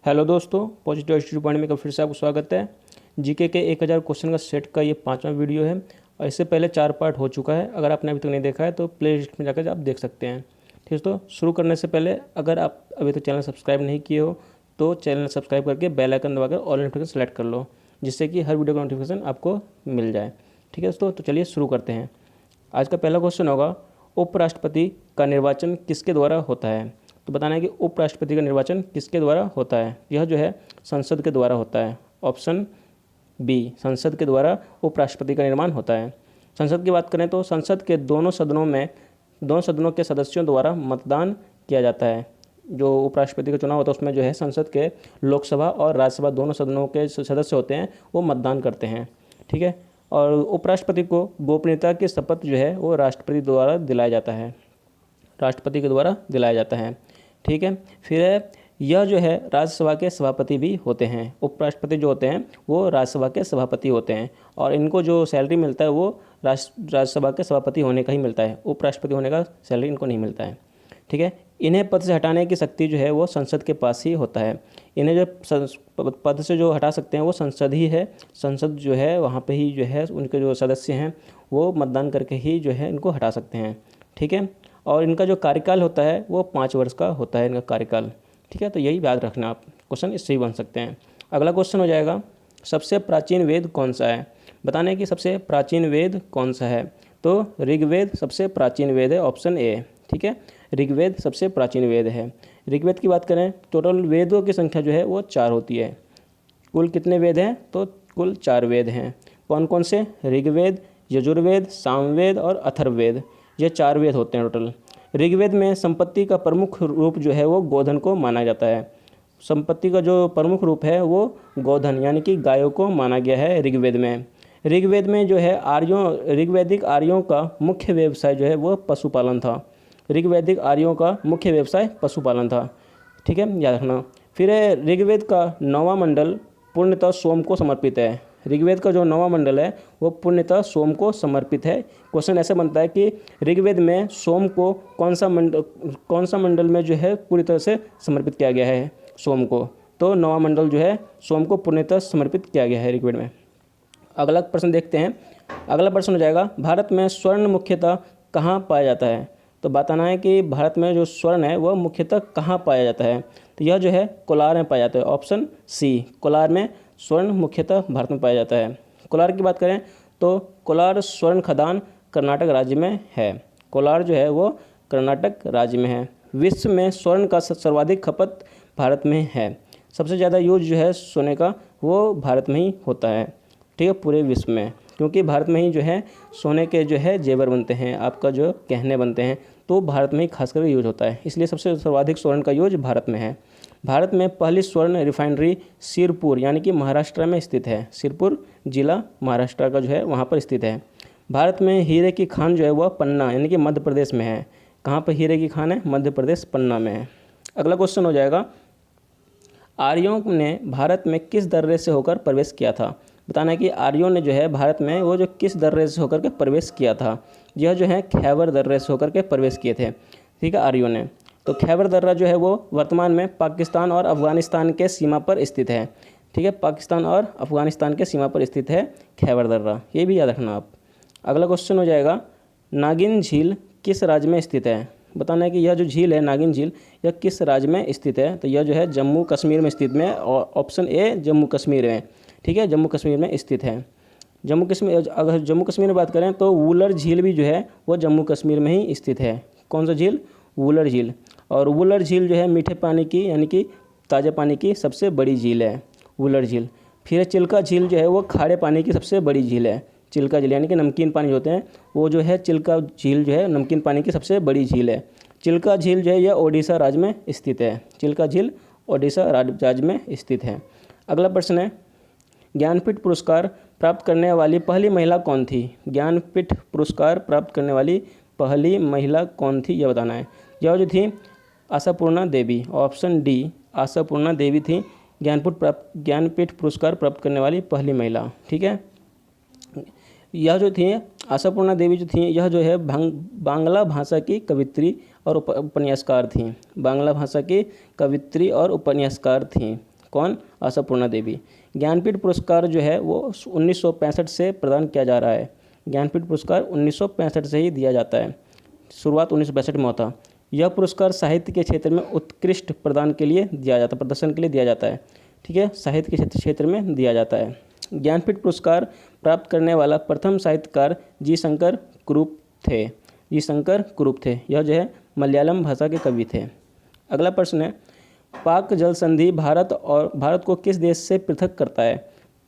Hello दोस्तों, positive attitude point में फिर से आपको स्वागत है। जीके के 1000 क्वेश्चन का सेट का ये 5वां वीडियो है और इससे पहले 4 पार्ट हो चुका है। अगर आपने अभी तक नहीं देखा है तो प्ले लिस्ट में जाकर आप देख सकते हैं। ठीक है, तो शुरू करने से पहले अगर आप अभी तक चैनल सब्सक्राइब नहीं किए हो तो चैनल सब्सक्राइब करके बेल आइकन दबाकर ऑल नोटिफिकेशन सेलेक्ट कर लो, जिससे कि हर वीडियो का नोटिफिकेशन आपको मिल जाए। ठीक है दोस्तों, तो चलिए शुरू करते हैं। आज का पहला क्वेश्चन होगा, उपराष्ट्रपति का निर्वाचन किसके द्वारा होता है? तो बताना है कि उपराष्ट्रपति का निर्वाचन किसके द्वारा होता है। यह जो है संसद के द्वारा होता है। ऑप्शन बी, संसद के द्वारा उपराष्ट्रपति का निर्माण होता है। संसद की बात करें तो संसद के दोनों सदनों के सदस्यों द्वारा मतदान किया जाता है। जो उपराष्ट्रपति का चुनाव होता है उसमें जो है संसद के लोकसभा और राज्यसभा दोनों सदनों के सदस्य होते हैं, वो मतदान करते हैं। ठीक है, और उपराष्ट्रपति को गोपनीयता की शपथ जो है वो राष्ट्रपति द्वारा दिलाया जाता है, राष्ट्रपति के द्वारा दिलाया जाता है। ठीक है, फिर यह जो है राज्यसभा के सभापति भी होते हैं। उपराष्ट्रपति जो होते हैं वो राज्यसभा के सभापति होते हैं और इनको जो सैलरी मिलता है वो राज्यसभा के सभापति होने का ही मिलता है। उपराष्ट्रपति होने का सैलरी इनको नहीं मिलता है। ठीक है, इन्हें पद से हटाने की शक्ति जो है वो संसद के पास ही होता है। इन्हें जो पद से जो हटा सकते हैं वो संसद ही है। संसद जो है वहाँ पे ही जो है उनके जो सदस्य हैं वो मतदान करके ही जो है इनको हटा सकते हैं। ठीक है, और इनका जो कार्यकाल होता है वो 5 वर्ष का होता है इनका कार्यकाल। ठीक है, तो यही याद रखना आप, क्वेश्चन इससे ही बन सकते हैं। अगला क्वेश्चन हो जाएगा, सबसे प्राचीन वेद कौन सा है? बताने कि सबसे प्राचीन वेद कौन सा है। तो ऋग्वेद सबसे प्राचीन वेद है, ऑप्शन ए। ठीक है, ऋग्वेद सबसे प्राचीन वेद है। ऋग्वेद की बात करें, टोटल वेदों की संख्या जो है वो 4 होती है। कुल कितने वेद हैं? तो कुल 4 वेद हैं। कौन कौन से? ऋग्वेद, यजुर्वेद, सामवेद और अथर्ववेद, ये 4 वेद होते हैं टोटल। ऋग्वेद में संपत्ति का प्रमुख रूप जो है वो गोधन को माना जाता है। संपत्ति का जो प्रमुख रूप है वो गोधन यानी कि गायों को माना गया है ऋग्वेद में। ऋग्वेद में जो है ऋग्वैदिक आर्यों का मुख्य व्यवसाय जो है वो पशुपालन था। ऋग्वैदिक आर्यों का मुख्य व्यवसाय पशुपालन था। ठीक है, याद रखना। फिर ऋग्वेद का 9वां मंडल पूर्णतः सोम को समर्पित है। ऋग्वेद का जो 9वां मंडल है वो पूर्णतः सोम को समर्पित है। क्वेश्चन ऐसे बनता है कि ऋग्वेद में सोम को कौन सा मंडल में जो है पूरी तरह से समर्पित किया गया है सोम को? तो 9वां मंडल जो है सोम को पूर्णतः समर्पित किया गया है ऋग्वेद में। अगला प्रश्न देखते हैं। अगला प्रश्न हो जाएगा, भारत में स्वर्ण मुख्यतः कहाँ पाया जाता है? तो बताना है कि भारत में जो स्वर्ण है वह मुख्यतः कहाँ पाया जाता है। तो यह जो है कोलार में पाया जाता है, ऑप्शन सी। कोलार में स्वर्ण मुख्यतः भारत में पाया जाता है। कोलार की बात करें तो कोलार स्वर्ण खदान कर्नाटक राज्य में है। कोलार जो है वो कर्नाटक राज्य में है। विश्व में स्वर्ण का सर्वाधिक खपत भारत में है। सबसे ज़्यादा यूज जो है सोने का वो भारत में ही होता है। ठीक है, पूरे विश्व में, क्योंकि भारत में ही जो है सोने के जो है जेवर बनते हैं, आपका जो गहने बनते हैं, तो भारत में ही खासकर यूज होता है, इसलिए सबसे सर्वाधिक स्वर्ण का यूज भारत में है। भारत में पहली स्वर्ण रिफाइनरी सिरपुर यानी कि महाराष्ट्र में स्थित है। सिरपुर जिला महाराष्ट्र का जो है वहाँ पर स्थित है। भारत में हीरे की खान जो है वह पन्ना यानी कि मध्य प्रदेश में है। कहाँ पर हीरे की खान है? मध्य प्रदेश, पन्ना में है। अगला क्वेश्चन हो जाएगा, आर्यों ने भारत में किस दर्रे से होकर प्रवेश किया था? बताना है कि आर्यों ने जो है भारत में वो जो किस दर्रे से होकर के प्रवेश किया था। यह जो है खैबर दर्रे से होकर के प्रवेश किए थे। ठीक है, आर्यों ने। तो खैबर दर्रा जो है वो वर्तमान में पाकिस्तान और अफगानिस्तान के सीमा पर स्थित है। ठीक है, पाकिस्तान और अफगानिस्तान के सीमा पर स्थित है खैबर दर्रा, ये भी याद रखना आप। अगला क्वेश्चन हो जाएगा, नागिन झील किस राज्य में स्थित है? बताना है कि यह जो झील है नागिन झील यह किस राज्य में स्थित है। तो यह जो है जम्मू कश्मीर में स्थित में, ऑप्शन ए जम्मू कश्मीर में। ठीक है, जम्मू कश्मीर में स्थित है। जम्मू कश्मीर, अगर जम्मू कश्मीर में बात करें तो वुलर झील भी जो है वो जम्मू कश्मीर में ही स्थित है। कौन सा झील? वुलर झील। और वुलर झील जो है मीठे पानी की यानी कि ताज़ा पानी की सबसे बड़ी झील है वुलर झील। फिर चिल्का झील जो है वो खारे पानी की सबसे बड़ी झील है। चिल्का झील यानी कि नमकीन पानी होते हैं, वो जो है चिल्का झील जो है नमकीन पानी की सबसे बड़ी झील है। चिल्का झील जो है यह ओडिशा राज्य में स्थित है। चिल्का झील ओडिशा राज्य में स्थित है। अगला प्रश्न है, ज्ञानपीठ पुरस्कार प्राप्त करने वाली पहली महिला कौन थी? ज्ञानपीठ पुरस्कार प्राप्त करने वाली पहली महिला कौन थी, यह बताना है। यह जो थी आशापूर्णा देवी, ऑप्शन डी आशापूर्णा देवी थी ज्ञानपीठ पुरस्कार प्राप्त करने वाली पहली महिला। ठीक है, यह जो थी आशापूर्णा देवी जो थी यह जो है बांग्ला भाषा की कवित्री और उपन्यासकार थी। बांग्ला भाषा की कवित्री और उपन्यासकार थी। कौन? आशापूर्णा देवी। ज्ञानपीठ पुरस्कार जो है वो 1965 से प्रदान किया जा रहा है। ज्ञानपीठ पुरस्कार 1965 से ही दिया जाता है, शुरुआत 1962 में होता। यह पुरस्कार साहित्य के क्षेत्र में उत्कृष्ट प्रदान के लिए दिया जाता है, प्रदर्शन के लिए दिया जाता है। ठीक है, साहित्य के क्षेत्र में दिया जाता है। ज्ञानपीठ पुरस्कार प्राप्त करने वाला प्रथम साहित्यकार जी शंकर कुरुप थे। जी शंकर कुरुप थे, यह जो है मलयालम भाषा के कवि थे। अगला प्रश्न है, पाक जल संधि भारत को किस देश से पृथक करता है?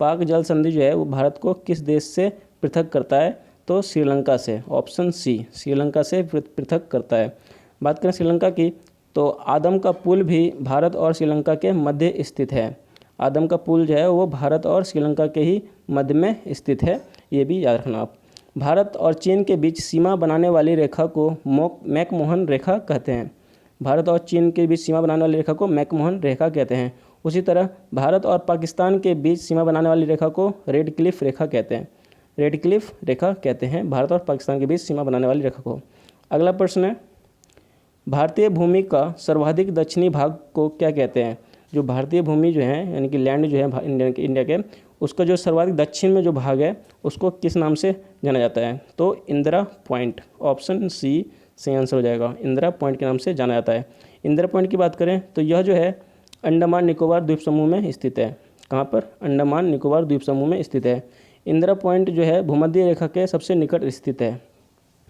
पाक जल संधि जो है वो भारत को किस देश से पृथक करता है? तो श्रीलंका से, ऑप्शन सी, श्रीलंका से पृथक करता है। बात करें श्रीलंका की, तो आदम का पुल भी भारत और श्रीलंका के मध्य स्थित है। आदम का पुल जो है वो भारत और श्रीलंका के ही मध्य में स्थित है, ये भी याद रखना आप। भारत और चीन के बीच सीमा बनाने वाली रेखा को मैकमोहन रेखा कहते हैं। भारत और चीन के बीच सीमा बनाने वाली रेखा को मैकमोहन रेखा कहते हैं। उसी तरह भारत और पाकिस्तान के बीच सीमा बनाने वाली रेखा को रेड क्लिफ रेखा कहते हैं। रेड क्लिफ रेखा कहते हैं भारत और पाकिस्तान के बीच सीमा बनाने वाली रेखा को। अगला प्रश्न है, भारतीय भूमि का सर्वाधिक दक्षिणी भाग को क्या कहते हैं? जो भारतीय भूमि जो है यानी कि लैंड जो है इंडिया के, उसका जो सर्वाधिक दक्षिण में जो भाग है उसको किस नाम से जाना जाता है? तो इंदिरा पॉइंट, ऑप्शन सी सही आंसर हो जाएगा। इंदिरा पॉइंट के नाम से जाना जाता है। इंदिरा पॉइंट की बात करें तो यह जो है अंडमान निकोबार द्वीप समूह में स्थित है। कहाँ पर? अंडमान निकोबार द्वीप समूह में स्थित है। इंदिरा पॉइंट जो है भूमध्य रेखा के सबसे निकट स्थित है।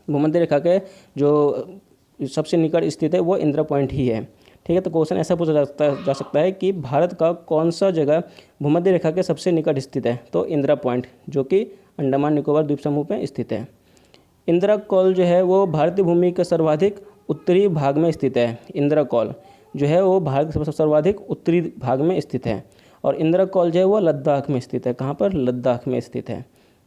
भूमध्य रेखा के जो सबसे निकट स्थित है वो इंदिरा पॉइंट ही है। ठीक है, तो क्वेश्चन ऐसा पूछा जा सकता है कि भारत का कौन सा जगह भूमध्य रेखा के सबसे निकट स्थित है? तो इंदिरा पॉइंट, जो कि अंडमान निकोबार द्वीप समूह में स्थित है। इंदिरा कौल जो है वो भारतीय भूमि के सर्वाधिक उत्तरी भाग में स्थित है। इंदिरा कौल जो है वो भारत के सर्वाधिक उत्तरी भाग में स्थित है। और इंदिरा कौल जो है वो लद्दाख में स्थित है। कहाँ पर? लद्दाख में स्थित है,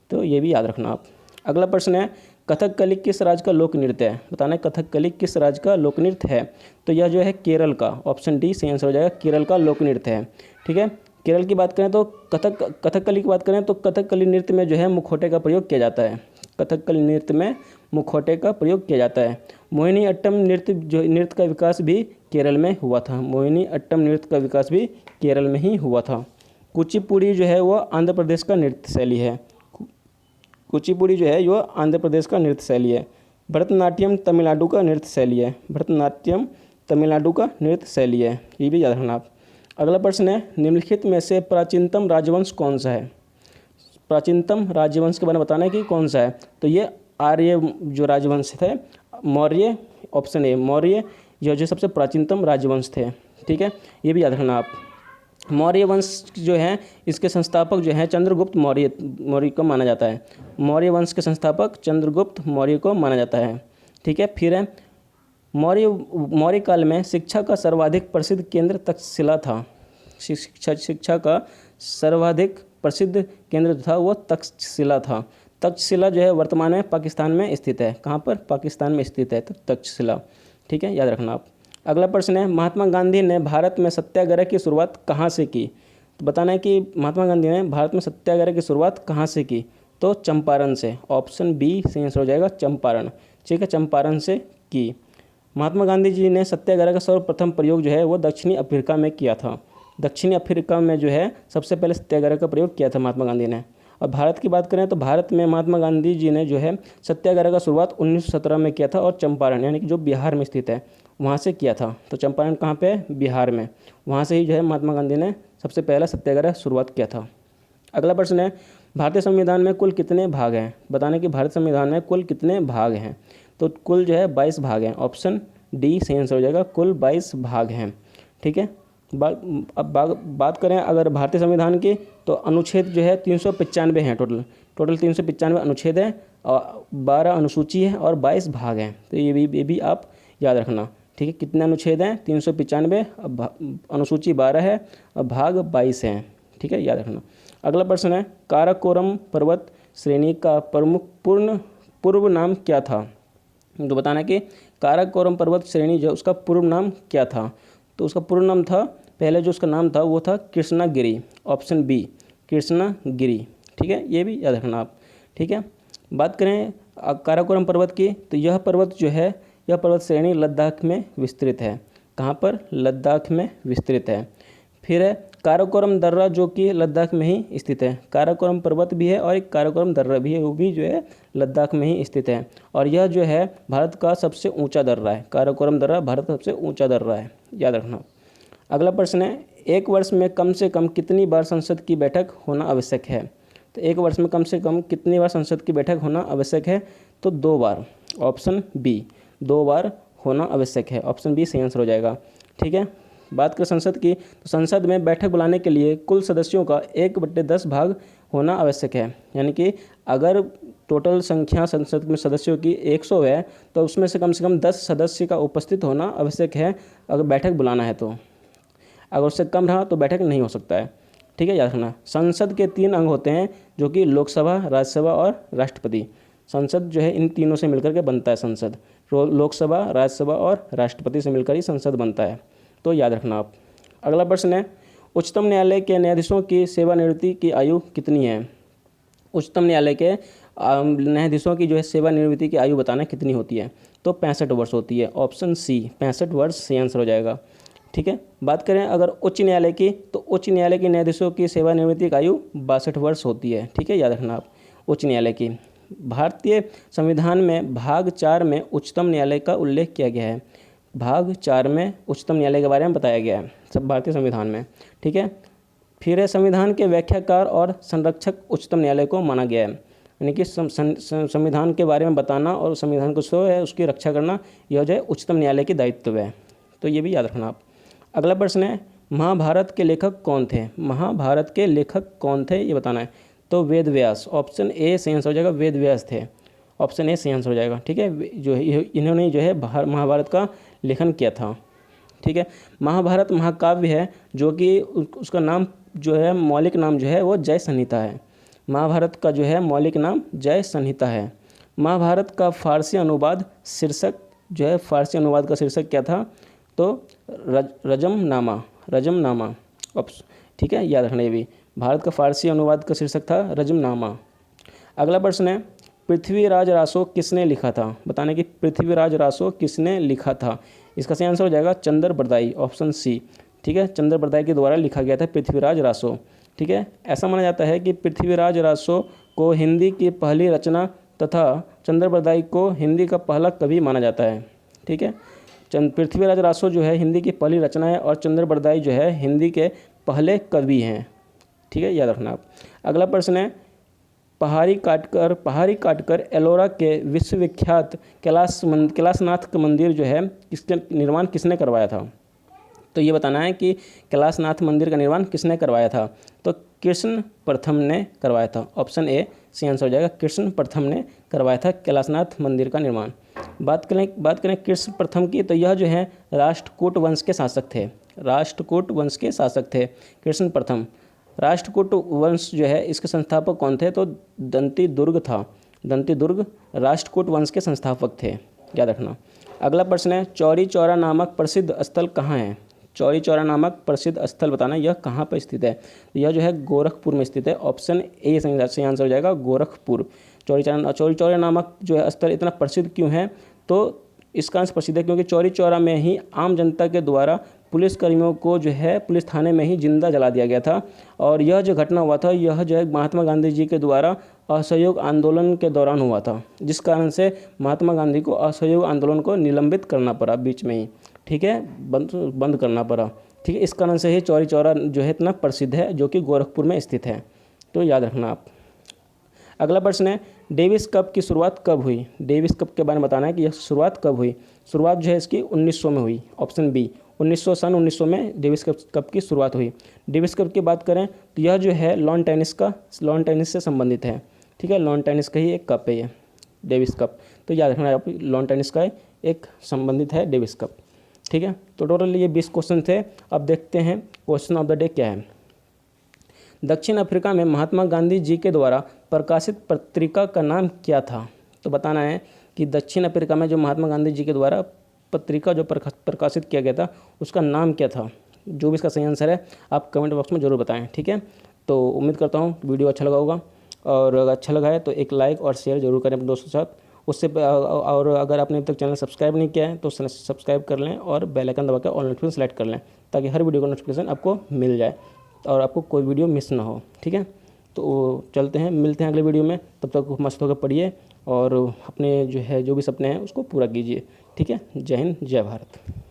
तो ये भी याद रखना आप। अगला प्रश्न है, कथकली किस राज्य का लोक नृत्य है? बताना है कथकली किस राज्य का लोक नृत्य है? तो यह जो है केरल का, ऑप्शन डी सही आंसर हो जाएगा, केरल का लोक नृत्य है। ठीक है, केरल की बात करें तो कथकली की बात करें तो कथकली नृत्य में जो है मुखौटे का प्रयोग किया जाता है। कथकली नृत्य में मुखौटे का प्रयोग किया जाता है। मोहिनी अट्टम नृत्य का विकास भी केरल में हुआ था। मोहिनी अट्टम नृत्य का विकास भी केरल में ही हुआ था। कुचिपुड़ी जो है वो आंध्र प्रदेश का नृत्य शैली है। कुचिपुड़ी जो है वो आंध्र प्रदेश का नृत्य शैली है। भरतनाट्यम तमिलनाडु का नृत्य शैली है। भरतनाट्यम तमिलनाडु का नृत्य शैली है, ये भी याद रखना आप। अगला प्रश्न है, निम्नलिखित में से प्राचीनतम राजवंश कौन सा है? प्राचीनतम राजवंश के बारे में बताना है कि कौन सा है? तो ये आर्य जो राजवंश थे, मौर्य, ऑप्शन ए मौर्य, यह जो सबसे प्राचीनतम राजवंश थे। ठीक है, ये भी याद रखना आप। मौर्य वंश जो है इसके संस्थापक जो हैं चंद्रगुप्त मौर्य को माना जाता है। मौर्य वंश के संस्थापक चंद्रगुप्त मौर्य को माना जाता है। ठीक है, फिर है मौर्य काल में शिक्षा का सर्वाधिक प्रसिद्ध केंद्र तक्षशिला था। शिक्षा का सर्वाधिक प्रसिद्ध केंद्र था वो तक्षशिला था। तक्षशिला जो है वर्तमान में पाकिस्तान में स्थित है। कहाँ पर? पाकिस्तान में स्थित है तक्षशिला। ठीक है, याद रखना आप। अगला प्रश्न है, महात्मा गांधी ने भारत में सत्याग्रह की शुरुआत कहाँ से की? तो बताना है कि महात्मा गांधी ने भारत में सत्याग्रह की शुरुआत कहाँ से की? तो चंपारण से, ऑप्शन बी सही आंसर हो जाएगा, चंपारण। ठीक है, चंपारण से की। महात्मा गांधी जी ने सत्याग्रह का सर्वप्रथम प्रयोग जो है वो दक्षिणी अफ्रीका में किया था। दक्षिणी अफ्रीका में जो है सबसे पहले सत्याग्रह का प्रयोग किया था महात्मा गांधी ने। और भारत की बात करें तो भारत में महात्मा गांधी जी ने जो है सत्याग्रह का शुरुआत 1917 में किया था और चंपारण यानी कि जो बिहार में स्थित है वहाँ से किया था। तो चंपारण कहाँ पे है? बिहार में। वहाँ से ही जो है महात्मा गांधी ने सबसे पहला सत्याग्रह शुरुआत किया था। अगला प्रश्न है, भारतीय संविधान में कुल कितने भाग हैं? बताने कि भारतीय संविधान में कुल कितने भाग हैं? तो कुल जो है 22 भाग हैं, ऑप्शन डी सही आंसर हो जाएगा, कुल 22 भाग हैं। ठीक है, अब बात करें अगर भारतीय संविधान की तो अनुच्छेद जो है 395 हैं टोटल 395 अनुच्छेद हैं और 12 अनुसूची है और 22 भाग हैं। तो ये भी आप याद रखना। ठीक है, कितने अनुच्छेद हैं? 395, अनुसूची 12 है और भाग 22 हैं। ठीक है, याद रखना। अगला प्रश्न है, काराकोरम पर्वत श्रेणी का प्रमुख पूर्व नाम क्या था? तो बताना कि काराकोरम पर्वत श्रेणी जो उसका पूर्व नाम क्या था? तो उसका पूर्व नाम था, पहले जो उसका नाम था वो था कृष्णागिरी, ऑप्शन बी कृष्णागिरी। ठीक है, ये भी याद रखना आप। ठीक है, बात करें काराकोरम पर्वत की तो यह पर्वत जो है यह पर्वत श्रेणी लद्दाख में विस्तृत है। कहाँ पर? लद्दाख में विस्तृत है। फिर है काराकोरम दर्रा जो कि लद्दाख में ही स्थित है। काराकोरम पर्वत भी है और एक काराकोरम दर्रा भी है, वो भी जो है लद्दाख में ही स्थित है और यह जो है भारत का सबसे ऊंचा दर्रा है। काराकोरम दर्रा भारत का सबसे ऊंचा दर्रा है, याद रखना। अगला प्रश्न है, एक वर्ष में कम से कम कितनी बार संसद की बैठक होना आवश्यक है? तो एक वर्ष में कम से कम कितनी बार संसद की बैठक होना आवश्यक है? तो 2 बार, ऑप्शन बी, 2 बार होना आवश्यक है। ऑप्शन बी सही आंसर हो जाएगा। ठीक है, बात करें संसद की, तो संसद में बैठक बुलाने के लिए कुल सदस्यों का 1/10 भाग होना आवश्यक है। यानी कि अगर टोटल संख्या संसद में सदस्यों की 100 है तो उसमें से कम 10 सदस्य का उपस्थित होना आवश्यक है अगर बैठक बुलाना है। तो अगर उससे कम रहा तो बैठक नहीं हो सकता है। ठीक है, याद रखना। संसद के 3 अंग होते हैं जो कि लोकसभा, राज्यसभा और राष्ट्रपति। संसद जो है इन तीनों से मिलकर के बनता है संसद। लोकसभा, राज्यसभा और राष्ट्रपति से मिलकर ही संसद बनता है, तो याद रखना आप। अगला प्रश्न है, उच्चतम न्यायालय के न्यायाधीशों की सेवानिवृत्ति की आयु कितनी है? उच्चतम न्यायालय के न्यायाधीशों की जो है सेवानिवृत्ति की आयु बताना कितनी होती है? तो 65 वर्ष होती है। ऑप्शन सी 65 वर्ष सही आंसर हो जाएगा। ठीक है, बात करें अगर उच्च न्यायालय की, तो उच्च न्यायालय के न्यायाधीशों की सेवानिवृत्ति की आयु 62 वर्ष होती है। ठीक है, याद रखना आप उच्च न्यायालय की। भारतीय संविधान में भाग 4 में उच्चतम न्यायालय का उल्लेख किया गया है। भाग 4 में उच्चतम न्यायालय के बारे में बताया गया है सब भारतीय संविधान में। ठीक है, फिर संविधान के व्याख्याकार और संरक्षक उच्चतम न्यायालय को माना गया है। यानी कि संविधान के बारे में बताना और संविधान को जो है उसकी रक्षा करना, यह जो है उच्चतम न्यायालय की दायित्व है, तो ये भी याद रखना आप। अगला प्रश्न है, महाभारत के लेखक कौन थे? महाभारत के लेखक कौन थे ये बताना है। तो वेद व्यास, ऑप्शन ए सही आंसर हो जाएगा। वेद व्यास थे, ऑप्शन ए सही आंसर हो जाएगा। ठीक है, जो है इन्होंने जो है महाभारत का लेखन किया था। ठीक है, महाभारत महाकाव्य है जो कि उसका नाम जो है मौलिक नाम जो है वो जय संहिता है। महाभारत का जो है मौलिक नाम जय संहिता है। महाभारत का फारसी अनुवाद शीर्षक जो है, फारसी अनुवाद का शीर्षक क्या था? तो रजमनामा, रजमनामा। ठीक है, याद रखना ये भी। भारत का फारसी अनुवाद का शीर्षक था रजमनामा। अगला प्रश्न है, पृथ्वीराज रासो किसने लिखा था? बताने कि पृथ्वीराज रासो किसने लिखा था? इसका सही आंसर हो जाएगा चंद्र बरदाई, ऑप्शन सी। ठीक है, चंद्र बरदाई के द्वारा लिखा गया था पृथ्वीराज रासो। ठीक है, ऐसा माना जाता है कि पृथ्वीराज रासो को हिंदी की पहली रचना तथा चंद्र बरदाई को हिंदी का पहला कवि माना जाता है। ठीक है, पृथ्वीराज रासो जो है हिंदी की पहली रचना है और चंद्र बरदाई जो है हिंदी के पहले कवि हैं। ठीक है, याद रखना आप। अगला प्रश्न है, पहाड़ी काटकर एलोरा के विश्वविख्यात कैलाशनाथ का मंदिर जो है इसका निर्माण किसने करवाया था? तो ये बताना है कि कैलाशनाथ मंदिर का निर्माण किसने करवाया था? तो कृष्ण प्रथम ने करवाया था। ऑप्शन ए सही आंसर हो जाएगा। कृष्ण प्रथम ने करवाया था कैलाशनाथ मंदिर का निर्माण। बात करें कृष्ण प्रथम की, तो यह जो है राष्ट्रकूट वंश के शासक थे। राष्ट्रकूट वंश के शासक थे कृष्ण प्रथम। राष्ट्रकूट वंश जो है इसके संस्थापक कौन थे? तो दंतीदुर्ग था। दंतीदुर्ग राष्ट्रकूट वंश के संस्थापक थे, याद रखना। अगला प्रश्न है, चौरी चौरा नामक प्रसिद्ध स्थल कहाँ है? चौरी चौरा नामक प्रसिद्ध स्थल बताना, यह कहाँ पर स्थित है? यह जो है गोरखपुर में स्थित है। ऑप्शन ए सही आंसर हो जाएगा, गोरखपुर। चौरी चौरा नामक जो है स्थल इतना प्रसिद्ध क्यों है? तो इसका आंसर प्रसिद्ध है क्योंकि चौरी चौरा में ही आम जनता के द्वारा पुलिस कर्मियों को जो है पुलिस थाने में ही जिंदा जला दिया गया था। और यह जो घटना हुआ था यह जो है महात्मा गांधी जी के द्वारा असहयोग आंदोलन के दौरान हुआ था, जिस कारण से महात्मा गांधी को असहयोग आंदोलन को निलंबित करना पड़ा बीच में ही। ठीक है, बंद करना पड़ा। ठीक है, इस कारण से ही चौरी चौरा जो है इतना प्रसिद्ध है, जो कि गोरखपुर में स्थित है, तो याद रखना आप। अगला प्रश्न है, डेविस कप की शुरुआत कब हुई? डेविस कप के बारे में बताना है कि यह शुरुआत कब हुई। शुरुआत जो है इसकी 1900 में हुई। ऑप्शन बी 1900 में डेविस कप की शुरुआत हुई। डेविस कप की बात करें तो यह जो है लॉन टेनिस से संबंधित है। ठीक है, लॉन टेनिस का ही एक कप है ये डेविस कप, तो याद रखना आप, लॉन टेनिस का एक संबंधित है डेविस कप। ठीक है, तो टोटल ये 20 क्वेश्चन थे। अब देखते हैं क्वेश्चन ऑफ द डे क्या है। दक्षिण अफ्रीका में महात्मा गांधी जी के द्वारा प्रकाशित पत्रिका का नाम क्या था? तो बताना है कि दक्षिण अफ्रीका में जो महात्मा गांधी जी के द्वारा पत्रिका जो प्रकाशित किया गया था उसका नाम क्या था? जो भी इसका सही आंसर है आप कमेंट बॉक्स में ज़रूर बताएं। ठीक है, तो उम्मीद करता हूँ वीडियो अच्छा लगा होगा, और अगर अच्छा लगा है तो एक लाइक और शेयर जरूर करें अपने दोस्तों के साथ। उससे और अगर आपने अभी तक चैनल सब्सक्राइब नहीं किया है तो सब्सक्राइब कर लें और बेल आइकन दबा कर ऑल नोटिफिकेशन सेलेक्ट कर लें, ताकि हर वीडियो का नोटिफिकेशन आपको मिल जाए। और आपको कोई वीडियो मिस ना हो। ठीक है, तो चलते हैं, मिलते हैं अगले वीडियो में। तब तक मस्त होकर पढ़िए और अपने जो है जो भी सपने हैं उसको पूरा कीजिए। ठीक है, जय हिंद, जय भारत।